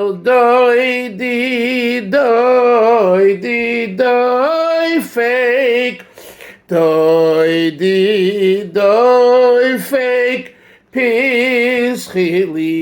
Dodi, Dodi, Dodi, fake. Dodi, Dodi, fake. Pischili.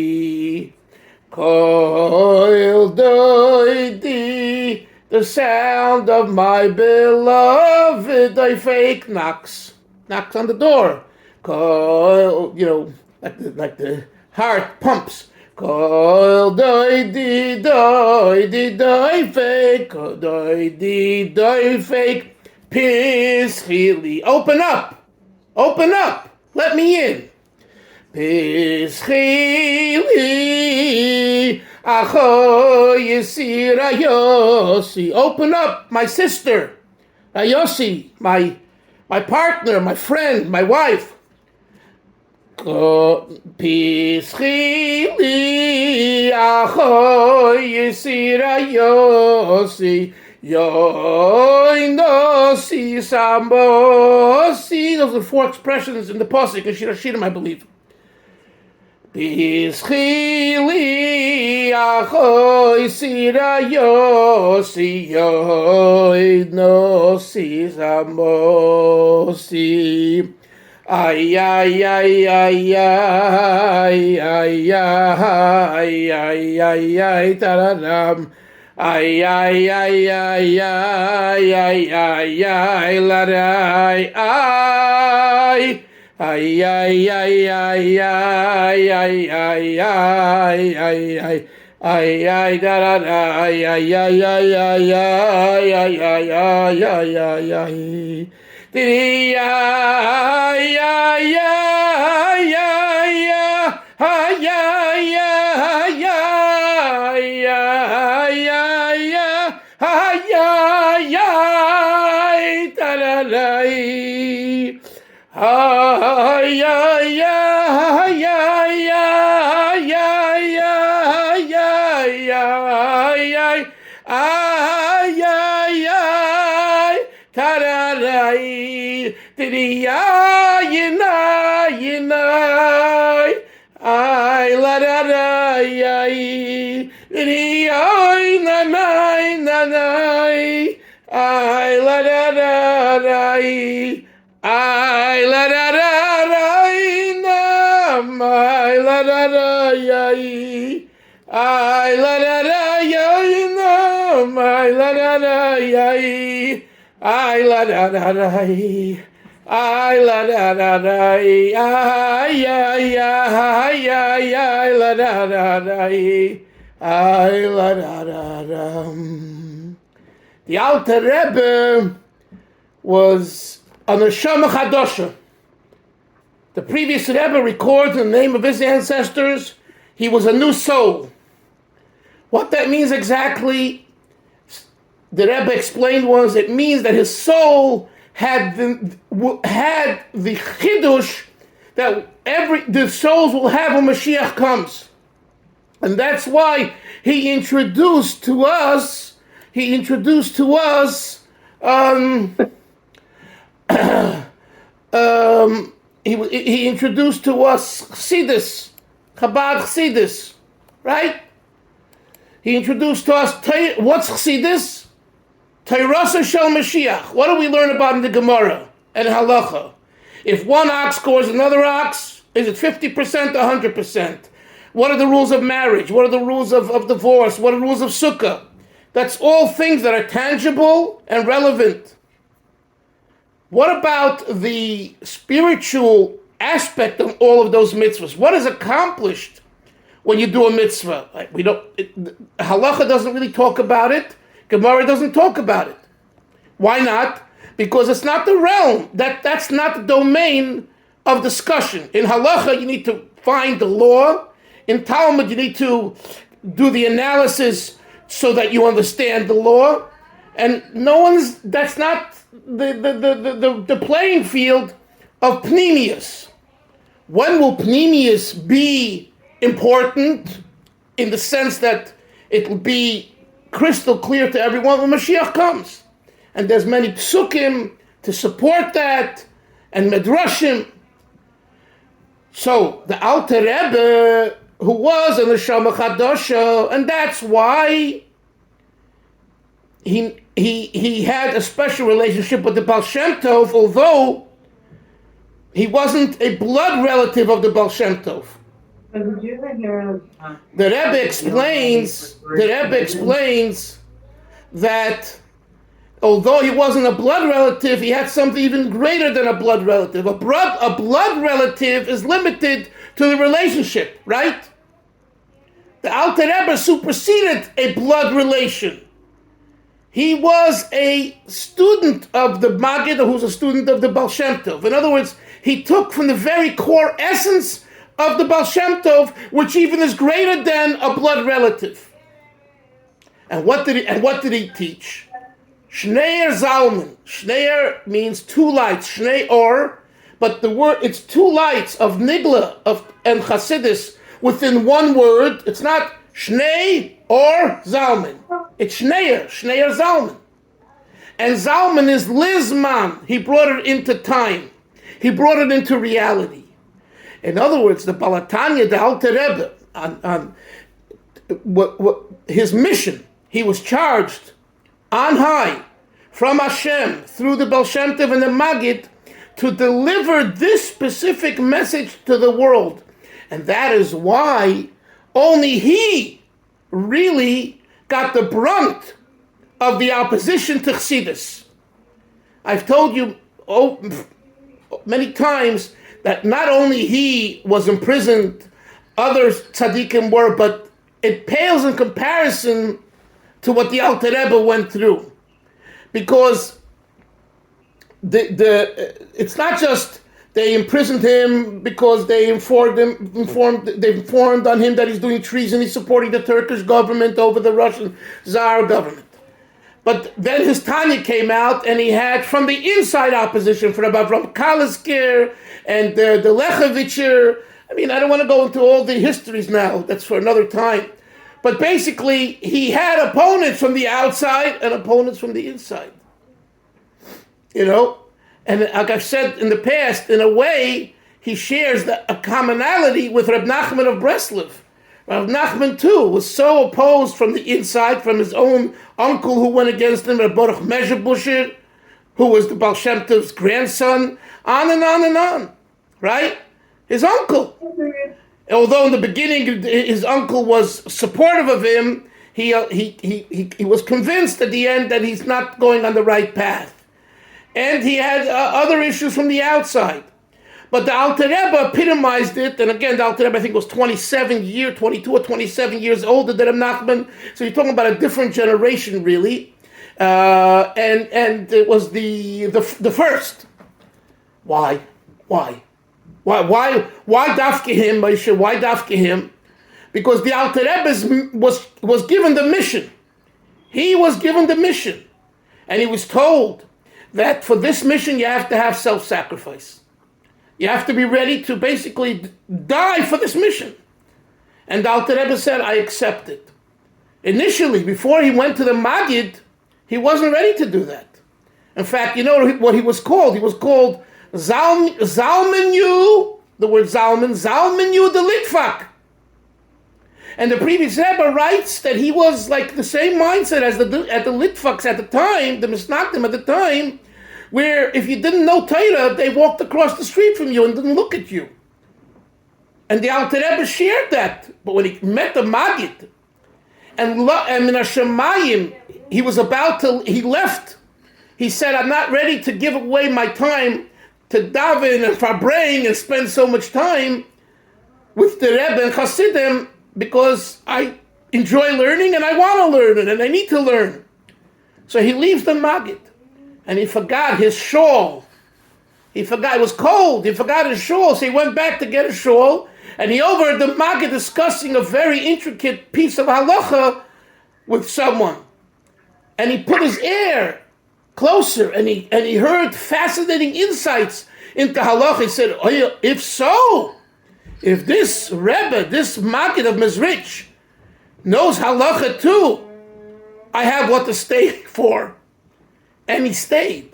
Koil Dodi, the sound of my beloved, Dodi, fake, knocks on the door. Koil, like the heart pumps. Kol doidi doidi doi fake, kol doidi doi fake, pischili. Open up, let me in. Pischili, acho yisir ayosi. Open up, my sister, ayosi, my partner, my friend, my wife. Pischili acho yisira yosi yoinosi sambosi. Those are 4 expressions in the pasuk in Shir Hashirim, I believe. Pischili acho yisira yosi yoinosi sambosi. Ay, ay, ay, ay, ay, ay, ay, ay, ay, ay, tararam. Ay, ay, ay, ay, ay, ay, ay, ay, laray, ay. Ay, ay, ay, ay, ay, ay, ay, ay, ay, ay. Ay, ay, tarara, ay, ay, ay, ay, ay, ay, ay, ay, ay, ay, ay, ay. Didi ya ya ya ya ya ha ya ya ya ya ya ya ha ya ya taralai ha ya ya ya ya ya ya ya ya ya ay ay ay tararai. Didi ya yina ay la da da yai. Didi ay na ay la da da dai. Ay la da da dai nam ay la da da yai. Ay la da da yai nam ay la da da yai. Ay la da da dai. Ay la da da dai. Ay ay ay ay ay la da da dai. Ay la da da da. The Alter Rebbe was a neshama chadosha. The previous Rebbe records in the name of his ancestors, he was a new soul. What that means exactly, the Rebbe explained, was it means that his soul had the chidush that the souls will have when Mashiach comes, and that's why he introduced to us. He introduced to us Chabad Chassidus, right? He introduced to us what's Chassidus? Teirasa Shel Mashiach. What do we learn about in the Gemara and Halacha? If one ox scores another ox, is it 50% or 100%? What are the rules of marriage? What are the rules of divorce? What are the rules of sukkah? That's all things that are tangible and relevant. What about the spiritual aspect of all of those mitzvahs? What is accomplished when you do a mitzvah? Halacha doesn't really talk about it. Gemara doesn't talk about it. Why not? Because it's not the realm. That's not the domain of discussion. In halacha, you need to find the law. In Talmud, you need to do the analysis so that you understand the law. And that's not the playing field of Pnimius. When will Pnimius be important in the sense that it will be crystal clear to everyone when Mashiach comes? And there's many psukim to support that, and medrashim. So the Alter Rebbe who was a neshama chadasha, and that's why he had a special relationship with the Baal Shem Tov, although he wasn't a blood relative of the Baal Shem Tov. Did you ever hear The Rebbe explains that although he wasn't a blood relative, he had something even greater than a blood relative. A blood relative is limited to the relationship, right? The Alter Rebbe superseded a blood relation. He was a student of the Maggid, who's a student of the Baal Shem Tov. In other words, he took from the very core essence of the Baal Shem Tov, which even is greater than a blood relative. And what did he teach? Shneir Zalman. Shneir means two lights. Shnei or, but the word, it's two lights of Nigla and Chassidus within one word. It's not Shnei or Zalman. It's Shneir Zalman. And Zalman is Lizman. He brought it into time. He brought it into reality. In other words, the HaTanya, the Alter Rebbe, on his mission, he was charged on high from Hashem through the Baal Shem Tov and the Maggid to deliver this specific message to the world. And that is why only he really got the brunt of the opposition to Chassidus. I've told you many times that not only he was imprisoned, other tzaddikim were, but it pales in comparison to what the Alter Rebbe went through. Because it's not just they imprisoned him because they informed on him that he's doing treason, he's supporting the Turkish government over the Russian Tsar government. But then his Tanya came out, and he had from the inside opposition from Avram Kalisker and the Lechevitcher. I mean, I don't want to go into all the histories now. That's for another time. But basically, he had opponents from the outside and opponents from the inside. You know? And like I've said in the past, in a way, he shares a commonality with Reb Nachman of Breslov. Reb Nachman, too, was so opposed from the inside, from his own uncle who went against him, Reb Baruch Mezhebusher, who was the Baal Shem Tov's grandson, on and on and on. Right? His uncle. Although in the beginning his uncle was supportive of him, he was convinced at the end that he's not going on the right path. And he had other issues from the outside. But the Alter Rebbe epitomized it, and again, the Alter Rebbe, I think, was 22 or 27 years older than Reb Nachman, so you're talking about a different generation, really. And it was the first. Why dafke him, Moshe? Why dafke him? Because the Alter Rebbe was given the mission. He was given the mission. And he was told that for this mission you have to have self-sacrifice. You have to be ready to basically die for this mission. And the Alter Rebbe said, I accept it. Initially, before he went to the Maggid, he wasn't ready to do that. In fact, you know what he was called? He was called Zalmenu, the word Zalmenu the Litvak. And the previous Rebbe writes that he was like the same mindset as the Litvaks at the time, the Misnachtim at the time, where if you didn't know Torah, they walked across the street from you and didn't look at you. And the Alter Rebbe shared that. But when he met the Maggid, and Min HaShamayim, he left. He said, I'm not ready to give away my time to daven and Farbrengen and spend so much time with the Rebbe and Chassidim, because I enjoy learning and I want to learn it and I need to learn. So he leaves the Maggid and he forgot his shawl. It was cold. He forgot his shawl, so he went back to get a shawl, and he overheard the Maggid discussing a very intricate piece of halacha with someone. And he put his ear closer, and he heard fascinating insights into halacha. He said, oh, if this Rebbe, this Maggid of Mezrich, knows halacha too, I have what to stay for. And he stayed.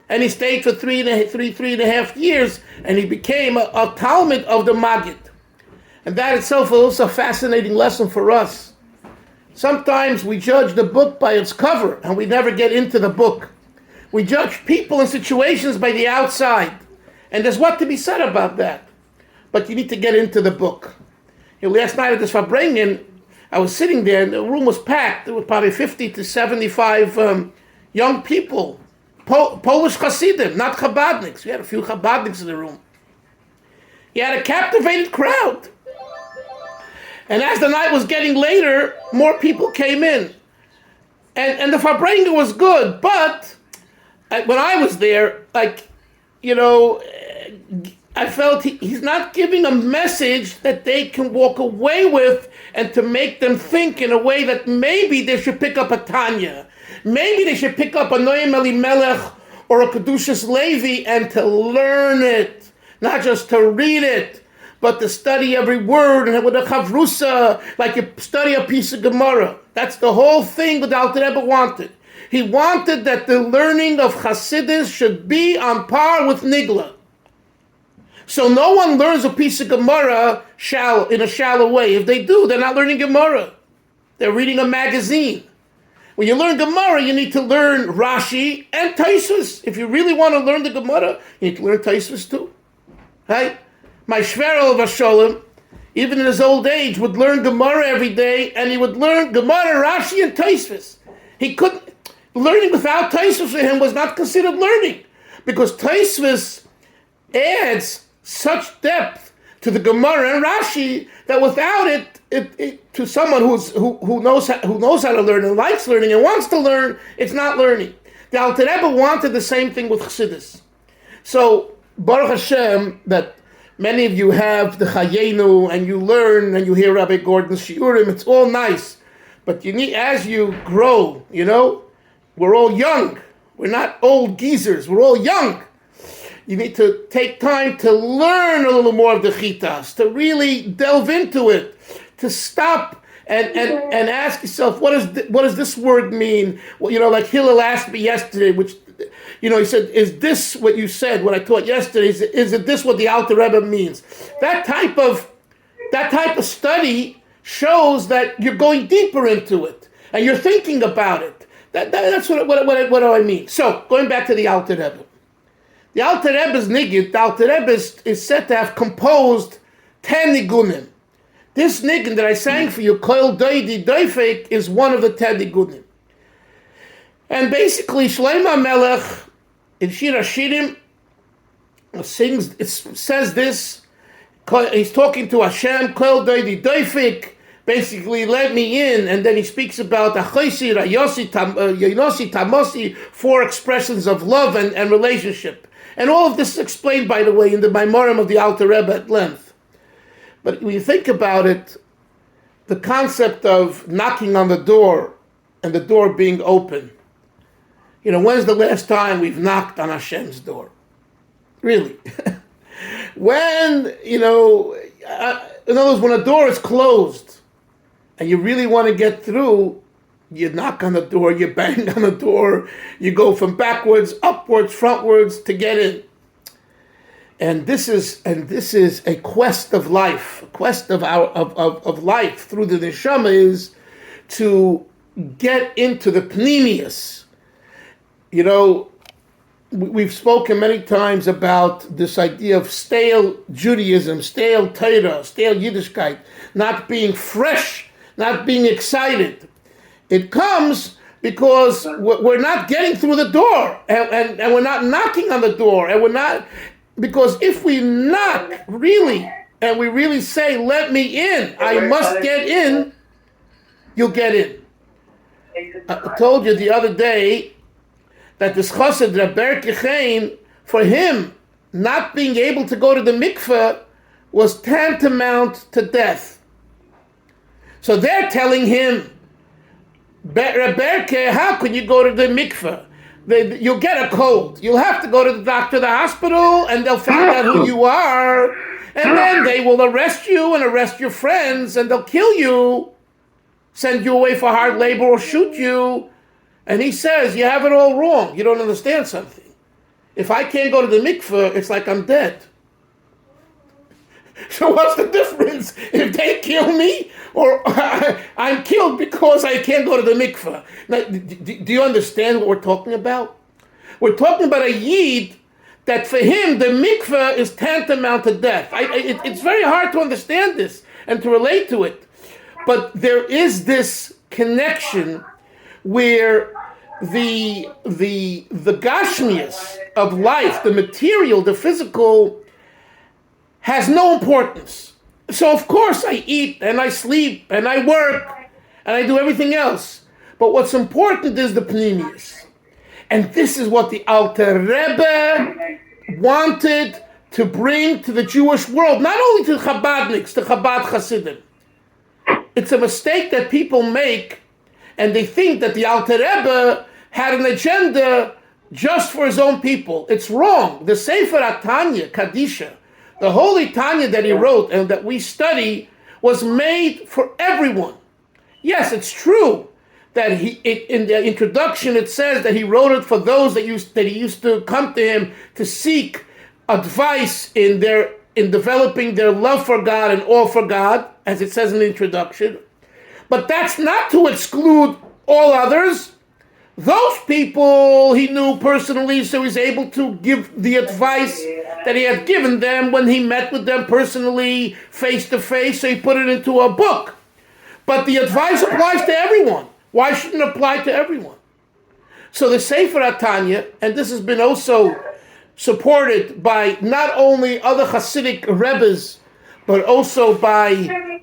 And he stayed for three and a half years, and he became a Talmud of the Maggid. And that itself is also a fascinating lesson for us. Sometimes we judge the book by its cover, and we never get into the book. We judge people and situations by the outside. And there's what to be said about that. But you need to get into the book. Last night at this Farbrengen, I was sitting there, and the room was packed. There were probably 50 to 75 young people. Polish Hasidim, not Chabadniks. We had a few Chabadniks in the room. He had a captivated crowd. And as the night was getting later, more people came in. And the Farbrengen was good, but when I was there, I felt he's not giving a message that they can walk away with and to make them think in a way that maybe they should pick up HaTanya. Maybe they should pick up a Noam Elimelech or a Kedushas Levi and to learn it, not just to read it, but to study every word and with a chavrusa, like you study a piece of Gemara. That's the whole thing that Alter Rebbe wanted. He wanted that the learning of Hasidus should be on par with Nigla. So no one learns a piece of Gemara in a shallow way. If they do, they're not learning Gemara. They're reading a magazine. When you learn Gemara, you need to learn Rashi and Teves. If you really want to learn the Gemara, you need to learn Teves too. Right? My Shverel of Hasholem, even in his old age, would learn Gemara every day, and he would learn Gemara, Rashi, and Teves. He couldn't. Learning without Teves for him was not considered learning, because Teves adds such depth to the Gemara and Rashi that without it to someone who knows how to learn and likes learning and wants to learn, it's not learning. The Alter Rebbe wanted the same thing with Chassidus. So Baruch Hashem that many of you have the Chayenu and you learn and you hear Rabbi Gordon's Shiurim. It's all nice, but you need, as you grow, we're all young. We're not old geezers. We're all young. You need to take time to learn a little more of the Chitas, to really delve into it, to stop and ask yourself, what does this word mean? Well, like Hillel asked me yesterday, which, he said, is this what you said, what I taught yesterday, is it this what the Alter Rebbe means? That type of study shows that you're going deeper into it, and you're thinking about it. That's what do I mean? So, going back to the Alter Rebbe. The Alter Rebbe's Nigun, the Alter Rebbe is said to have composed 10 Nigunim. This Nigun that I sang for you, Koil Dodi Doifek, is one of the 10 Nigunim. And basically, Shlomo Melech, in Shir HaShirim, it says this, he's talking to Hashem, Koil Dodi Doifek, basically, let me in, and then he speaks about Achosi, Rayosi, Yonosi, Tamosi, 4 expressions of love and relationship. And all of this is explained, by the way, in the Maimorim of the Alter Rebbe at length. But when you think about it, the concept of knocking on the door and the door being open, when's the last time we've knocked on Hashem's door? Really? When, in other words, when a door is closed and you really want to get through, you knock on the door, you bang on the door, you go from backwards, upwards, frontwards to get in. And this is a quest of life. A quest of life through the neshama is to get into the pnimius. We've spoken many times about this idea of stale Judaism, stale Torah, stale Yiddishkeit, not being fresh, not being excited. It comes because we're not getting through the door, and we're not knocking on the door, and we're not, because if we knock really, and we really say, let me in, I must get in, you'll get in. I told you the other day that this chassid, Rabbi Kechain, for him, not being able to go to the mikveh was tantamount to death. So they're telling him, Rebbe, how can you go to the mikveh? You'll get a cold. You'll have to go to the doctor, the hospital, and they'll find out who you are, and then they will arrest you and arrest your friends, and they'll kill you, send you away for hard labor, or shoot you. And he says, you have it all wrong. You don't understand something. If I can't go to the mikveh, it's like I'm dead. So what's the difference if they kill me or I'm killed because I can't go to the mikveh? Now, do you understand what we're talking about? We're talking about a yid that for him the mikveh is tantamount to death. It's very hard to understand this and to relate to it. But there is this connection where the gashmias of life, the material, the physical, has no importance. So of course I eat and I sleep and I work and I do everything else. But what's important is the pnimius. And this is what the Alter Rebbe wanted to bring to the Jewish world, not only to Chabadniks, to Chabad Hasidim. It's a mistake that people make, and they think that the Alter Rebbe had an agenda just for his own people. It's wrong. The Sefer HaTanya, Kadisha, the holy Tanya that he wrote and that we study, was made for everyone. Yes, it's true that in the introduction it says that he wrote it for those that he used to come to him to seek advice in developing their love for God and awe for God, as it says in the introduction. But that's not to exclude all others. Those people he knew personally, so he's able to give the advice that he had given them when he met with them personally, face to face, so he put it into a book. But the advice applies to everyone. Why shouldn't it apply to everyone? So the Sefer HaTanya, and this has been also supported by not only other Hasidic Rebbes, but also by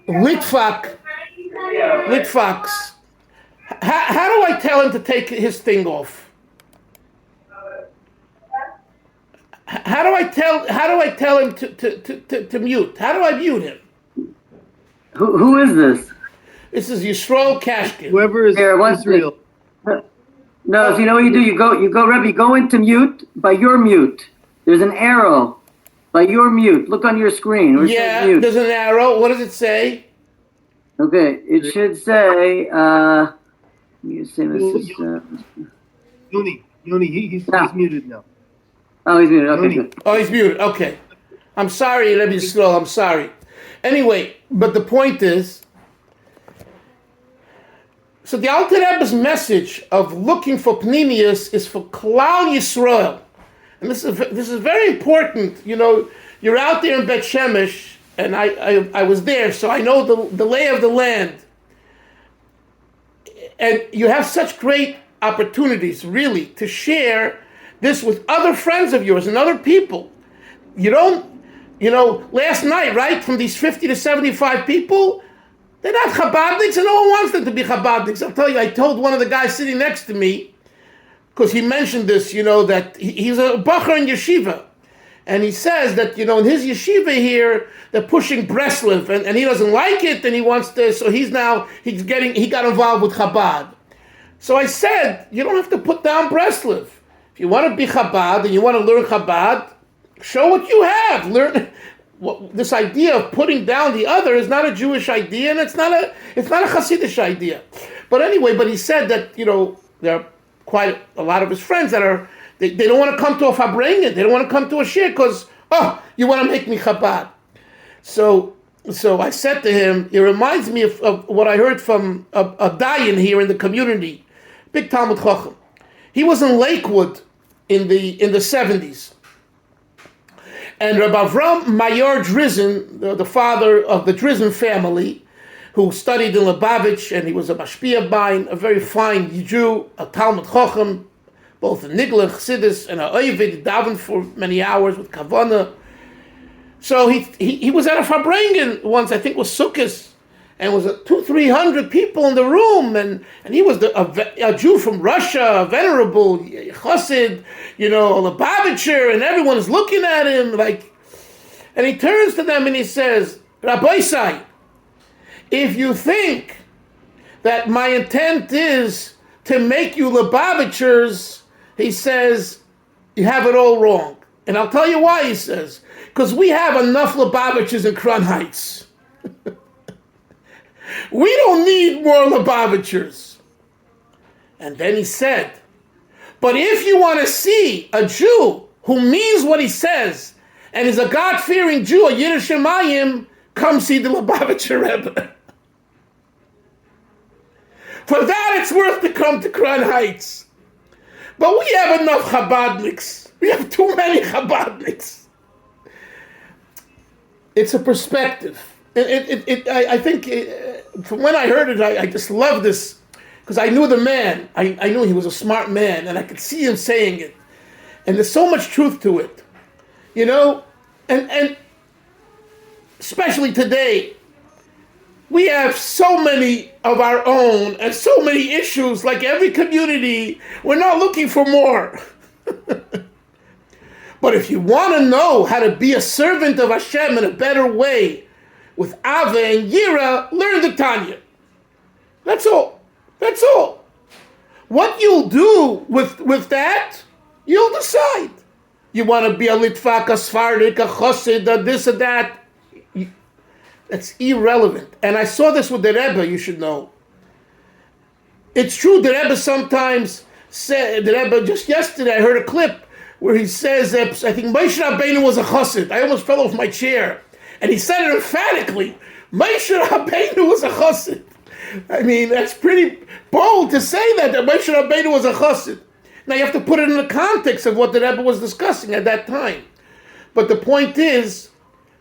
Litvaks. How do I tell him to take his thing off? How do I tell him to mute? How do I mute him? Who is this? This is Yisrael Kashkin. Whoever is Israel. No, so you know what you do? You go, Rebbe, you go into mute by your mute. There's an arrow by your mute. Look on your screen. Where it says mute. There's an arrow. What does it say? Okay, it should say, Yoni, he's muted now. Oh, he's muted. Okay, good. Oh, he's muted. Okay. I'm sorry, Rebbe Yisrael. I'm sorry. Anyway, but the point is, so the Alter Rebbe's message of looking for Pnimius is for Klal Yisrael. And this is very important. You know, you're out there in Bet Shemesh, and I was there, so I know the lay of the land. And you have such great opportunities, really, to share this with other friends of yours and other people. Last night, right, from these 50 to 75 people, they're not Chabadniks, and no one wants them to be Chabadniks. I'll tell you, I told one of the guys sitting next to me, because he mentioned this, that he's a bacher in yeshiva. And he says that, in his yeshiva here, they're pushing Breslev, and he doesn't like it, and he wants to, so he got involved with Chabad. So I said, you don't have to put down Breslev. If you want to be Chabad, and you want to learn Chabad, show what you have. Learn. This idea of putting down the other is not a Jewish idea, and it's not a Hasidic idea. But anyway, he said that, there are quite a lot of his friends that are, they don't want to come to a Farbrengen, they don't want to come to a shir because, you want to make me Chabad. So I said to him, it reminds me of what I heard from a Dayan here in the community, big Talmud Chacham. He was in Lakewood in the 70s. And Rabbi Avram Mayor Drizin, the father of the Drizin family, who studied in Lubavitch, and he was a Mashpia Bain, a very fine Jew, a Talmud Chacham, both a Nigla, Chassidus, and a Ovid, davened for many hours with Kavanah. So he was at a Farbrengen once, I think it was Sukkot, and was 200-300 people in the room, and he was a Jew from Russia, a venerable Chassid, a Lubavitcher, and everyone is looking at him and he turns to them and he says, Rabbi Sai, if you think that my intent is to make you Lubavitchers, he says, you have it all wrong. And I'll tell you why, he says, because we have enough Lubavitchers in Crown Heights. We don't need more Lubavitchers. And then he said, but if you want to see a Jew who means what he says and is a God-fearing Jew, a Yiddish Shemayim, come see the Lubavitcher Rebbe. For that, it's worth to come to Crown Heights. But we have enough Chabadniks. We have too many Chabadniks. It's a perspective. I think from when I heard it, I just love this, because I knew the man. I knew he was a smart man, and I could see him saying it. And there's so much truth to it, you know? And especially today, we have so many of our own and so many issues, like every community. We're not looking for more. But if you want to know how to be a servant of Hashem in a better way, with Ava and Yira, learn the Tanya. That's all. That's all. What you'll do with that, you'll decide. You want to be a Litvak, a Svardik, a Chosid, a this or that. That's irrelevant. And I saw this with the Rebbe, you should know. It's true, the Rebbe sometimes said, the Rebbe, just yesterday I heard a clip where he says, I think Moshe Rabbeinu was a Chosid. I almost fell off my chair. And he said it emphatically. Moshe Rabbeinu was a Chosid. I mean, that's pretty bold to say that Moshe Rabbeinu was a Chosid. Now you have to put it in the context of what the Rebbe was discussing at that time. But the point is,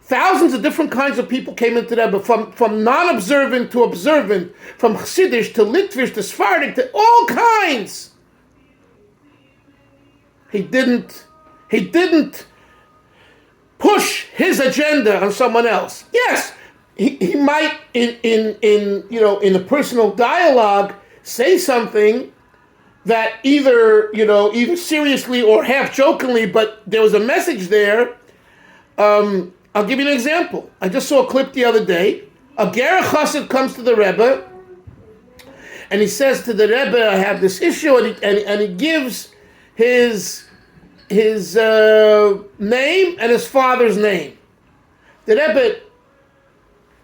thousands of different kinds of people came into the Rebbe, from non-observant to observant, from Chassidish to Litvish to Sephardic to all kinds. He didn't push his agenda on someone else. Yes, he might in a personal dialogue say something that either seriously or half jokingly, but there was a message there. I'll give you an example. I just saw a clip the other day. A Ger Chassid comes to the Rebbe, and he says to the Rebbe, I have this issue, and he gives his name and his father's name. The Rebbe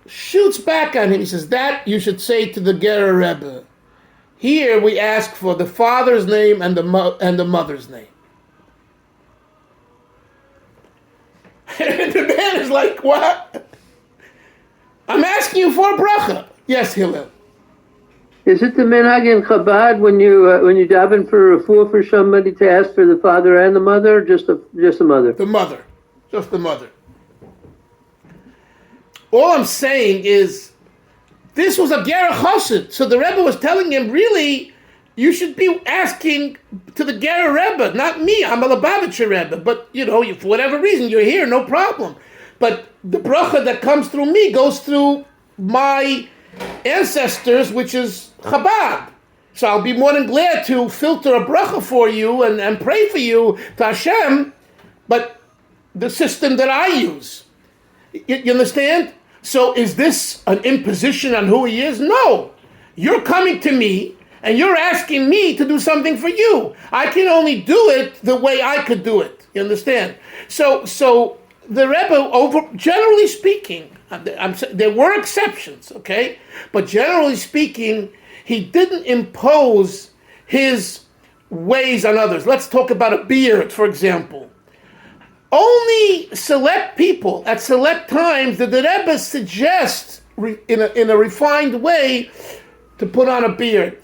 shoots back on him. He says, that you should say to the Ger Rebbe. Here we ask for the father's name and the mother's name. And the man is like, what? I'm asking you for a bracha. Yes, Hillel. Is it the minhag in Chabad when you daven for a fool for somebody to ask for the father and the mother, or just the mother? The mother, just the mother. All I'm saying is, this was a Ger Chassid, so the Rebbe was telling him, really, you should be asking to the Ger Rebbe, not me. I'm a Lubavitcher Rebbe, but for whatever reason you're here, no problem. But the bracha that comes through me goes through my ancestors, which is Chabad. So I'll be more than glad to filter a bracha for you and pray for you to Hashem, but the system that I use. You understand? So is this an imposition on who he is? No. You're coming to me and you're asking me to do something for you. I can only do it the way I could do it. You understand? So the Rebbe, generally speaking, there were exceptions, okay? But generally speaking, he didn't impose his ways on others. Let's talk about a beard, for example. Only select people at select times did the Rebbe suggest in a refined way to put on a beard.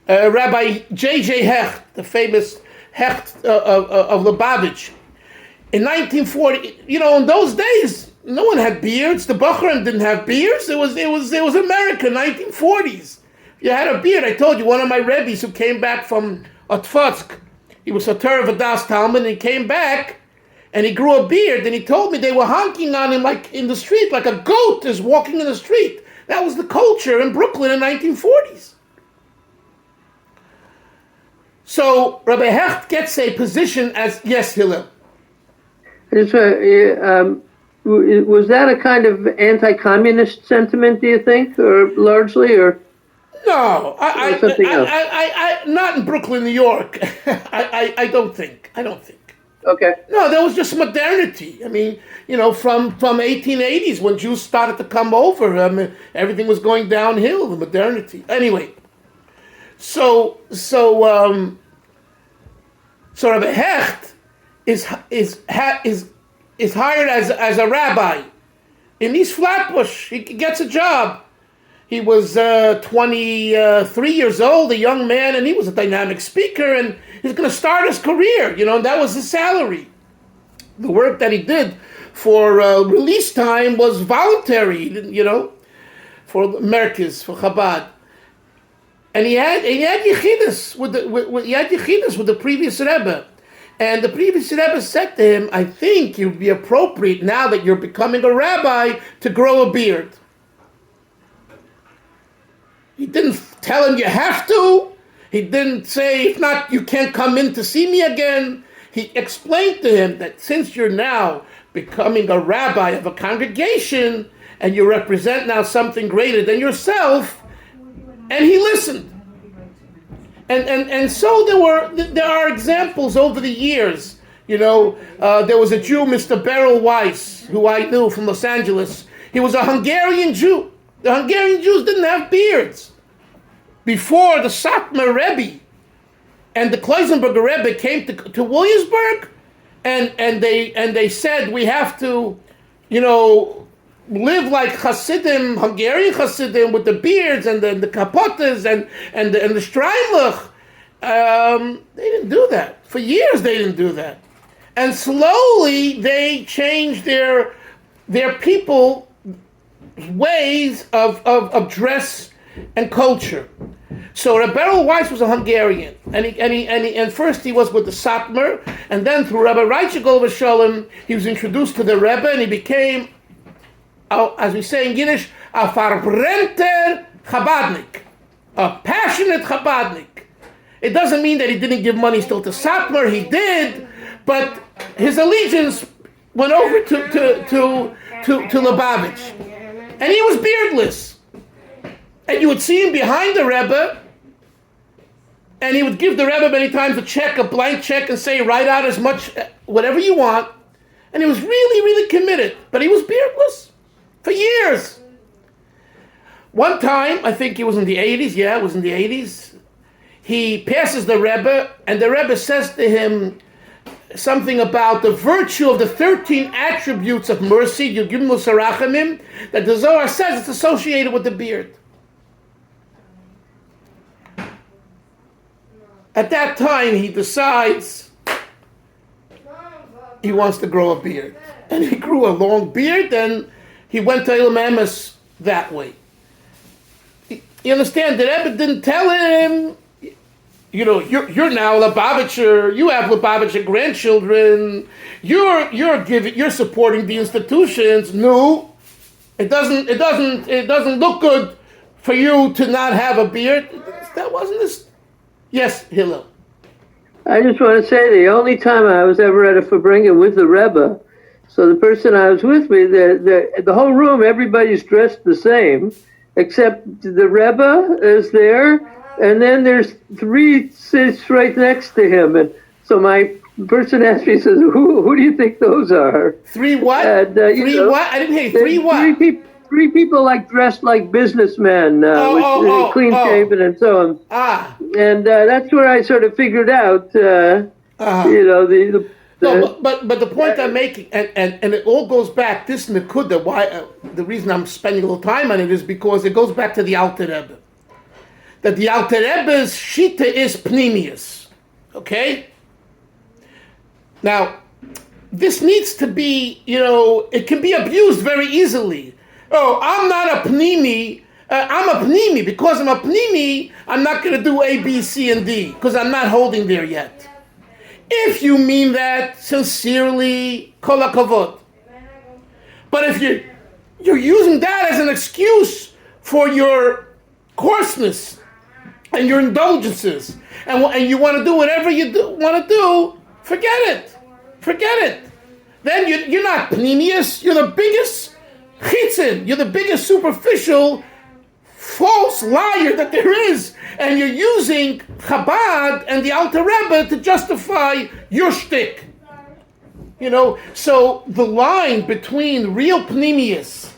Rabbi J.J. Hecht, the famous Hecht of Lubavitch, in 1940, in those days, no one had beards. The Bachram didn't have beards. It was America, 1940s. You had a beard. I told you, one of my Rebbes who came back from Otfatsk, he was a Torah Vadas Talmud, and he came back, and he grew a beard, and he told me they were honking on him like in the street, like a goat is walking in the street. That was the culture in Brooklyn in 1940s. So Rabbi Hecht gets a position as, yes, Hillel. Was that a kind of anti-communist sentiment, do you think, or largely, or? No, I not in Brooklyn, New York. I don't think. Okay. No, there was just modernity. I mean, from 1880s when Jews started to come over, everything was going downhill. The modernity. Anyway, so Rabbi Hecht is is hired as a rabbi in East Flatbush. He gets a job. He was 23 years old, a young man, and he was a dynamic speaker, and he's going to start his career, and that was his salary. The work that he did for release time was voluntary, for Merkez, for Chabad. And he had Yechidus with the previous Rebbe. And the previous Rebbe said to him, I think it would be appropriate now that you're becoming a rabbi to grow a beard. He didn't tell him you have to. He didn't say, if not, you can't come in to see me again. He explained to him that since you're now becoming a rabbi of a congregation and you represent now something greater than yourself, and he listened. And so there are examples over the years. There was a Jew, Mr. Beryl Weiss, who I knew from Los Angeles. He was a Hungarian Jew. The Hungarian Jews didn't have beards. Before the Satmar Rebbe and the Kloisenberger Rebbe came to Williamsburg, and they said we have to, live like Hasidim, Hungarian Hasidim, with the beards and the kapotas and the Streimlich. They didn't do that. For years they didn't do that. And slowly they changed their people ways of dress and culture. So Rebbe Weiss was a Hungarian, and first he was with the Satmar, and then through Rabbi Reichel Golva Shalom, he was introduced to the Rebbe, and he became, as we say in Yiddish, a Farbrenter Chabadnik, a passionate Chabadnik. It doesn't mean that he didn't give money still to Satmar, he did, but his allegiance went over to Lubavitch. And he was beardless. And you would see him behind the Rebbe, and he would give the Rebbe many times a blank check, and say, write out as much, whatever you want. And he was really, really committed. But he was beardless for years. One time, I think it was in the 80s, it was in the 80s, he passes the Rebbe, and the Rebbe says to him something about the virtue of the 13 attributes of mercy, Yugim Musarachamim, that the Zohar says it's associated with the beard. At that time, he decides he wants to grow a beard. And he grew a long beard, and he went to Elam Emes that way. You understand? The Rebbe didn't tell him, you're now Lubavitcher, you have Lubavitcher grandchildren, you're supporting the institutions. No, it doesn't look good for you to not have a beard. That wasn't this. Yes, Hillel. I just want to say the only time I was ever at a Farbrengen with the Rebbe, so the person I was with me, the whole room, everybody's dressed the same, except the Rebbe is there, and then there's 3 sits right next to him. And so my person asked me, says, who do you think those are? 3 what? And, what? I didn't hear you. 3 what? 3 people like dressed like businessmen, clean shaven and so on. And that's where I sort of figured out, the No, but the point I'm making, and it all goes back, this Nekuda, why the reason I'm spending a little time on it is because it goes back to the Alter Rebbe. That the Alter Rebbe's Shita is Pnimius. Okay? Now, this needs to be, it can be abused very easily. Oh, I'm not a Pnimi. I'm a Pnimi. Because I'm a Pnimi, I'm not going to do A, B, C, and D. Because I'm not holding there yet. If you mean that sincerely, kol hakavod. But if you're using that as an excuse for your coarseness and your indulgences, and you want to do whatever you want to do, forget it. Then you're not Pnimius, you're the biggest chitzin, you're the biggest superficial false liar that there is, and you're using Chabad and the Alter Rebbe to justify your shtick. So the line between real Pnimius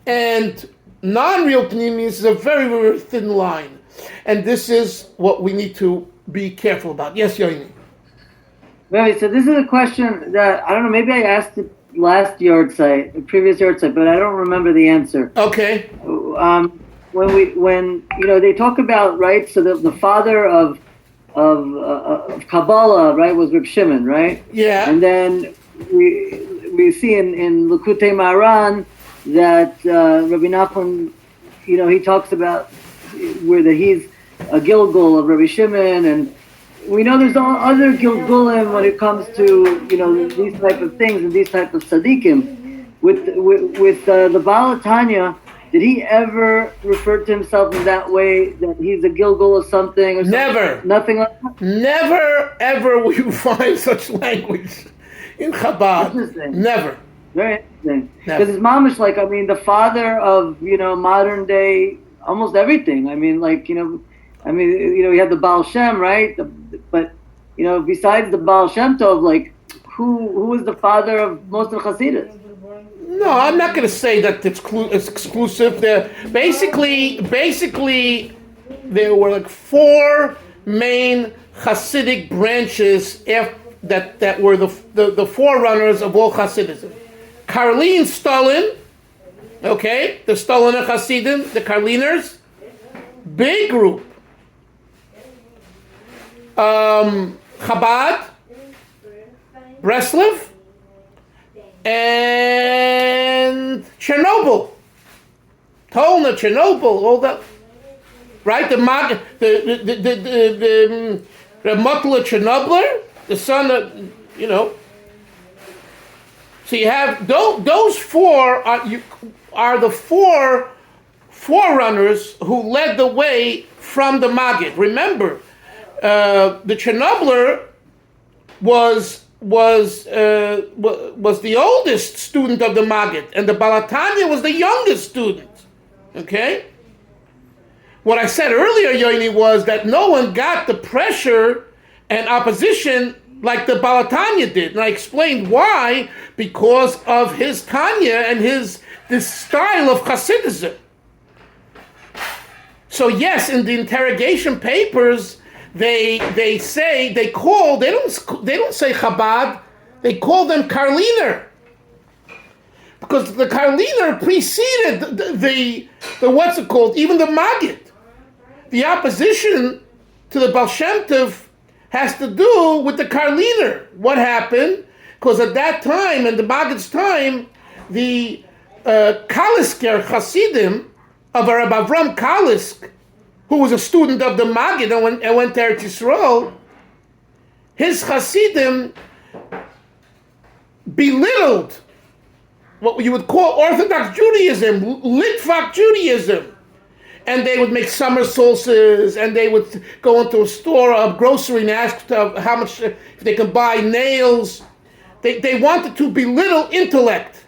and non-real Pnimius is a very, very thin line. And this is what we need to be careful about. Yes, Yoini. Right, so this is a question that, I don't know, maybe I asked it last Yahrtzeit, previous Yahrtzeit, but I don't remember the answer. Okay. When they talk about, right, so the father of Kabbalah, right, was Reb Shimon, right? Yeah. And then we see in Likutei Maran that Rabbi Nachman, he talks about where he's a Gilgul of Rabbi Shimon, and we know there's all other Gilgulim when it comes to these type of things and these type of tzaddikim. With the Baal HaTanya, did he ever refer to himself in that way, that he's a Gilgul of something or something? Never. Nothing like that? Never, ever will you find such language in Chabad. Interesting. Never. Very interesting. Never. Because his mom is like, the father of, modern day, almost everything. He had the Baal Shem, right? But besides the Baal Shem Tov, like, who was the father of most of Hasidus? No, I'm not going to say that it's exclusive. Basically, there were like 4 main Hasidic branches that were the forerunners of all Hasidism. Karlin Stalin, okay, the Staliner Hasidim, the Karliners, big group. Chabad, Breslov, and Chernobyl, Tolna, Chernobyl, all that, right? The Mutler Chernobler, the son of, So you have those 4 are the 4 forerunners who led the way from the Maggid. Remember, the Chernobler was the oldest student of the Maggid, and the Baal HaTanya was the youngest student. Okay? What I said earlier, Yoini, was that no one got the pressure and opposition like the Baal HaTanya did. And I explained why, because of his Tanya and this style of Hasidism. So yes, in the interrogation papers, they don't say Chabad, they call them Karliner. Because the Karliner preceded the what's it called, even the Maggid. The opposition to the Baal Shem Tov has to do with the Karliner. What happened? Because at that time, in the Maggid's time, the Kalisker Hasidim of Rabbi Avram Kalisk, who was a student of the Maggid and went to Eretz Yisrael, his Hasidim belittled what you would call Orthodox Judaism, Litvak Judaism. And they would make summer solstices, and they would go into a store of grocery and ask how much, if they can buy nails. They wanted to belittle intellect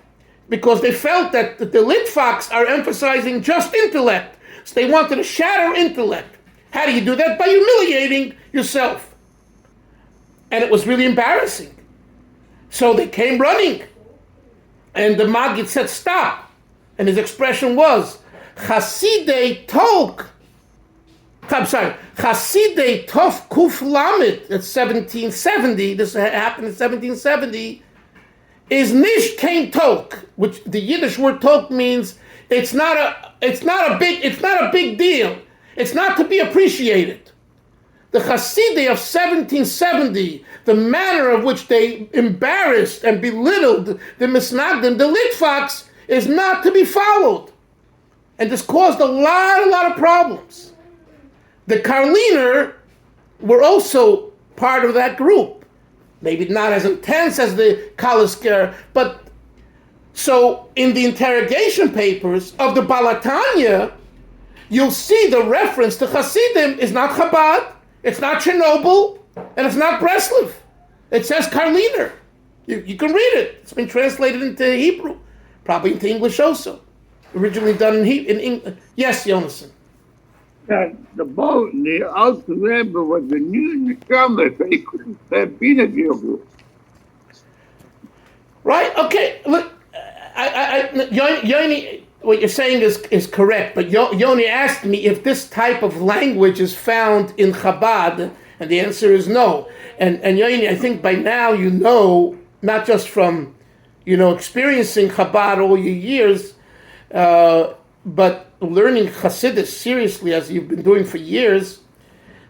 because they felt that the Litvaks are emphasizing just intellect. So they wanted to shatter intellect. How do you do that? By humiliating yourself. And it was really embarrassing. So they came running. And the Maggid said, stop. And his expression was, Chasidei Tov Kuf Lamed, that's 1770, this happened in 1770, is Nish Kein Tok, which the Yiddish word Tok means it's not a big deal. It's not to be appreciated. The Hasidei of 1770, the manner of which they embarrassed and belittled the Misnagdim, the Litvaks, is not to be followed. And this caused a lot of problems. The Karliner were also part of that group. Maybe not as intense as the Kalisker, but so in the interrogation papers of the Baal HaTanya, you'll see the reference to Hasidim is not Chabad, it's not Chernobyl, and it's not Breslov. It says Karliner. You can read it. It's been translated into Hebrew, probably into English also. Originally done in English. Yes, Yonason. That the boat, the Alter Rebbe was a new neshama, so he couldn't have been a Gilgul. Right? Okay. Look, Yoni, what you're saying is correct, but Yoni asked me if this type of language is found in Chabad, and the answer is no. And Yoni, I think by now you know, not just from experiencing Chabad all your years, but learning Hasidus seriously as you've been doing for years,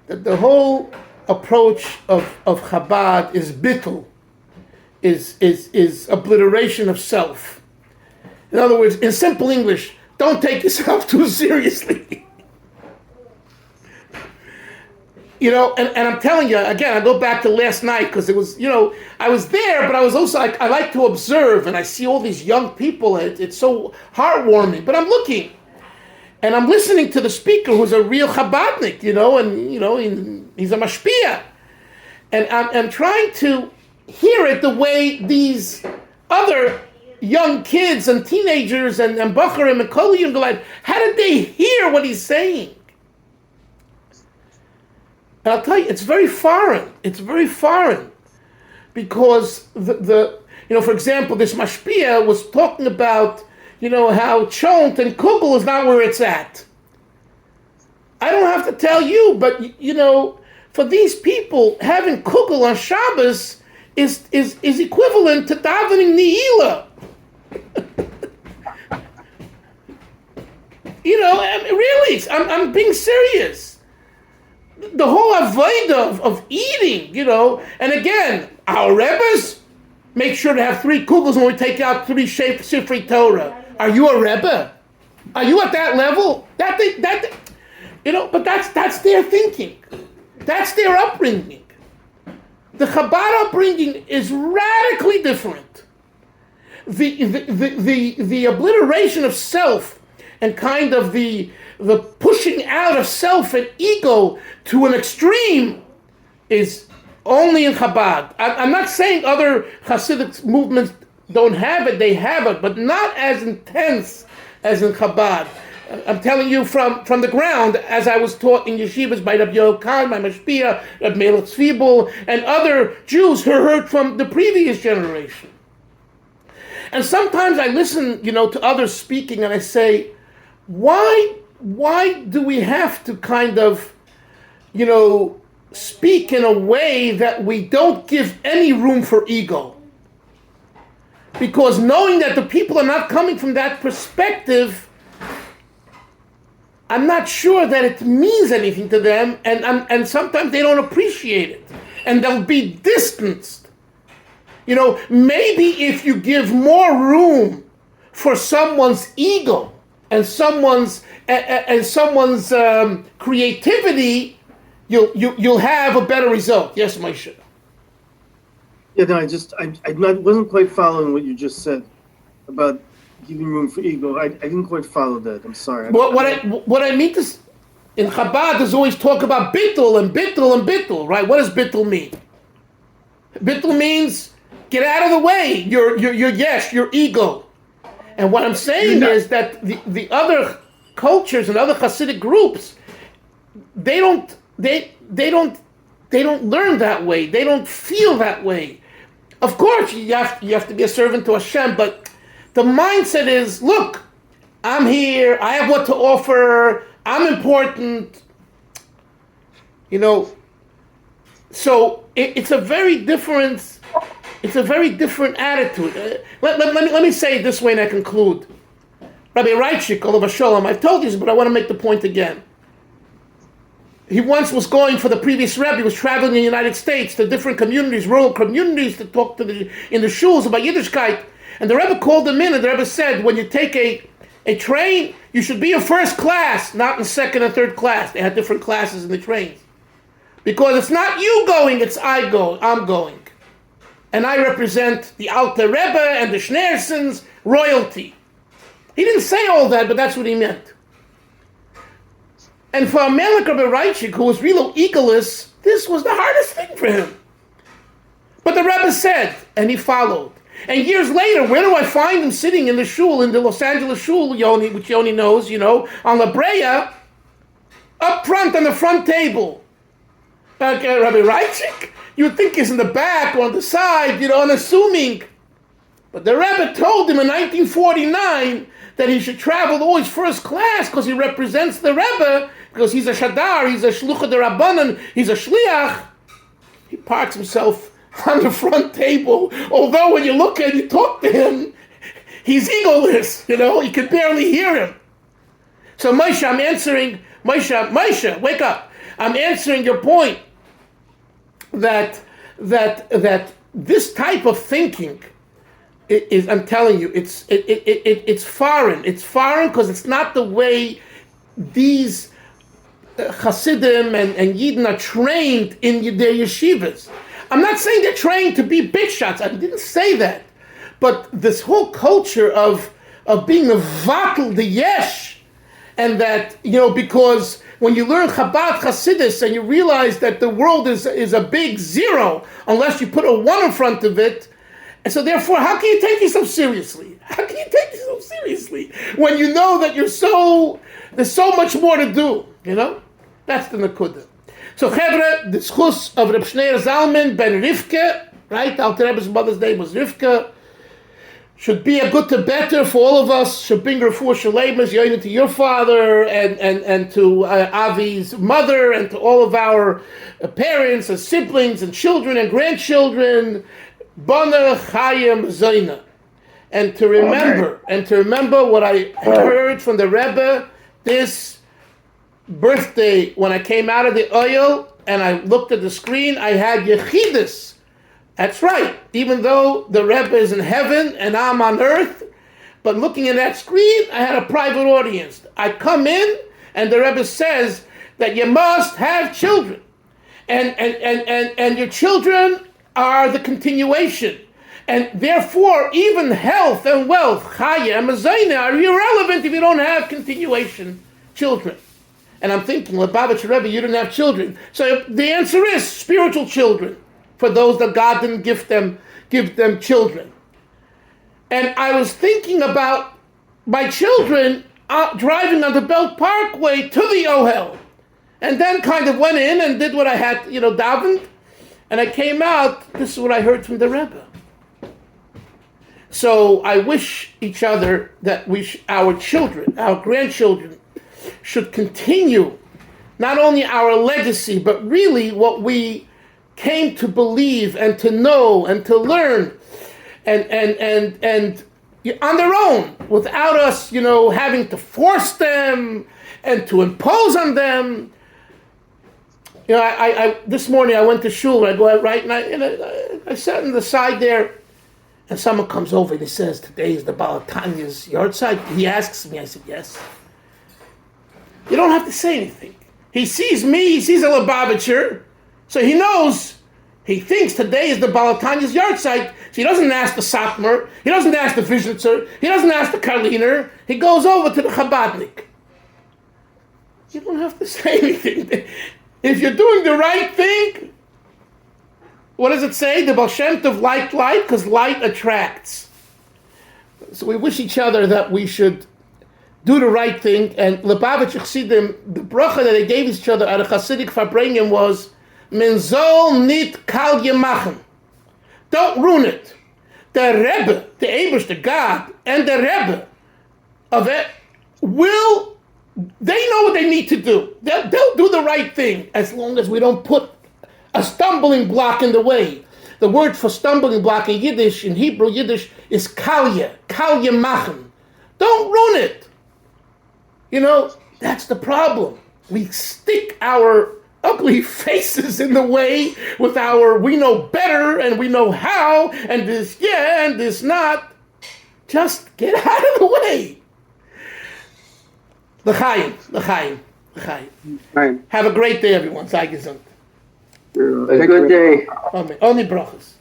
that the whole approach of Chabad is bittul, is obliteration of self. In other words, in simple English, don't take yourself too seriously. And I'm telling you, again, I go back to last night because it was, I was there, but I was also, I like to observe, and I see all these young people. It's so heartwarming. But I'm looking, and I'm listening to the speaker who's a real Chabadnik, and he's a mashpia. And I'm trying to hear it the way these other young kids and teenagers and Bacharim and Kol Yungalad, how did they hear what he's saying? And I'll tell you, it's very foreign. It's very foreign. Because for example, this mashpia was talking about, how chont and kugel is not where it's at. I don't have to tell you, but, for these people, having kugel on Shabbos is equivalent to davening Ne'ilah. Really, I'm being serious. The whole avodah of eating, and again, our Rebbes make sure to have 3 kugels when we take out 3 Sifrei Torah. Are you a Rebbe? Are you at that level? But that's their thinking. That's their upbringing. The Chabad upbringing is radically different. The obliteration of self and kind of the pushing out of self and ego to an extreme is only in Chabad. I'm not saying other Hasidic movements don't have it, they have it, but not as intense as in Chabad. I'm telling you from the ground, as I was taught in yeshivas by Rabbi Yochanan, by Mashpia, Rabbi Melech Tzvibel, and other Jews who heard from the previous generation. And sometimes I listen, to others speaking, and I say, why do we have to kind of, speak in a way that we don't give any room for ego? Because knowing that the people are not coming from that perspective, I'm not sure that it means anything to them, and sometimes they don't appreciate it, and they'll be distanced. Maybe if you give more room for someone's ego and someone's creativity, you'll have a better result. Yes, Moshe. Yeah, no, I wasn't quite following what you just said about giving room for ego. I didn't quite follow that. I'm sorry. What I mean is, in Chabad, there's always talk about bittul and bittul and bittul, right? What does bittul mean? Bittul means get out of the way. Your ego. And what I'm saying is that the other cultures and other Hasidic groups, they don't learn that way. They don't feel that way. Of course, you have to be a servant to Hashem, but the mindset is, look, I'm here, I have what to offer, I'm important. So it's a very different attitude. Let me say it this way and I conclude. Rabbi Yahrtzeit, Olav Shalom, I've told you this, but I want to make the point again. He once was going for the previous Rebbe. He was traveling in the United States to different communities, rural communities, to talk in the shuls about Yiddishkeit. And the Rebbe called him in, and the Rebbe said, when you take a train, you should be in first class, not in second and third class. They had different classes in the trains. Because it's not you going, it's I'm going. And I represent the Alter Rebbe and the Schneersons, royalty. He didn't say all that, but that's what he meant. And for a man like Rabbi Yahrtzeit, who was real egoless, this was the hardest thing for him. But the Rebbe said, and he followed. And years later, where do I find him sitting in the shul, in the Los Angeles shul, Yoni, which Yoni knows, on La Brea, up front on the front table. Rabbi Yahrtzeit, you would think he's in the back or on the side, unassuming. But the Rebbe told him in 1949 that he should travel always first class because he represents the Rebbe, because he's a Shadar, he's a Shluchah de Rabbanan, he's a Shliach. He parks himself on the front table, although when you look and you talk to him, he's egoless, you can barely hear him. So Moshe, I'm answering, Moshe, wake up. I'm answering your point that this type of thinking is, I'm telling you, it's foreign. It's foreign because it's not the way these Hasidim and Yidden are trained in their yeshivas. I'm not saying they're trained to be big shots. I didn't say that. But this whole culture of being a vatal, the yesh, and that, because when you learn Chabad Hasidus and you realize that the world is a big zero unless you put a one in front of it, and so therefore, how can you take yourself seriously? How can you take yourself seriously when you know that there's so much more to do, That's the Nakuda. So Chevra, the schus of Reb Shneir Zalman ben Rivka, right? Alter Rebbe's mother's name was Rivka. Should be a good to better for all of us. Should bring refuah shleimus, yoyin to your father and to Avi's mother and to all of our parents and siblings and children and grandchildren. Bana Chayim Zaina. And to remember what I heard from the Rebbe this birthday when I came out of the oil and I looked at the screen, I had Yechidus. That's right. Even though the Rebbe is in heaven and I'm on earth, but looking at that screen, I had a private audience. I come in and the Rebbe says that you must have children. And your children are the continuation. And therefore, even health and wealth, chaya and mazayna, are irrelevant if you don't have continuation children. And I'm thinking, Lubavitcher Rebbe, you didn't have children. So the answer is spiritual children, for those that God didn't give them children. And I was thinking about my children driving on the Belt Parkway to the Ohel. And then kind of went in and did what I had, davened. And I came out, this is what I heard from the Rebbe. So I wish each other that our children, our grandchildren, should continue not only our legacy, but really what we came to believe and to know and to learn and on their own, without us, having to force them and to impose on them. I this morning I went to shul. I go out right, and I sat on the side there, and someone comes over and he says, "Today is the Baal HaTanya's Yahrtzeit." He asks me. I said, "Yes." You don't have to say anything. He sees me. He sees a Lubavitcher, so he knows. He thinks today is the Baal HaTanya's Yahrtzeit. So he doesn't ask the Satmar. He doesn't ask the Vishnitzer. He doesn't ask the Karliner. He goes over to the Chabadnik. You don't have to say anything. If you're doing the right thing, what does it say? The Baal Shem Tov liked light because light attracts. So we wish each other that we should do the right thing. And Lubavitcher Chassidim, the bracha that they gave each other at a Chassidic Farbrengen was, "Men soll nit kal yemachen." Don't ruin it. The Rebbe, the Eibishter, God, and the Rebbe of it they know what they need to do. They'll do the right thing as long as we don't put a stumbling block in the way. The word for stumbling block in Yiddish, in Hebrew Yiddish, is kalya machen. Don't ruin it. That's the problem. We stick our ugly faces in the way with we know better and we know how, and this yeah and this not. Just get out of the way. L'chaim. Right. Have a great day, everyone. Sei gesund. A good day. Amen. Only brachas.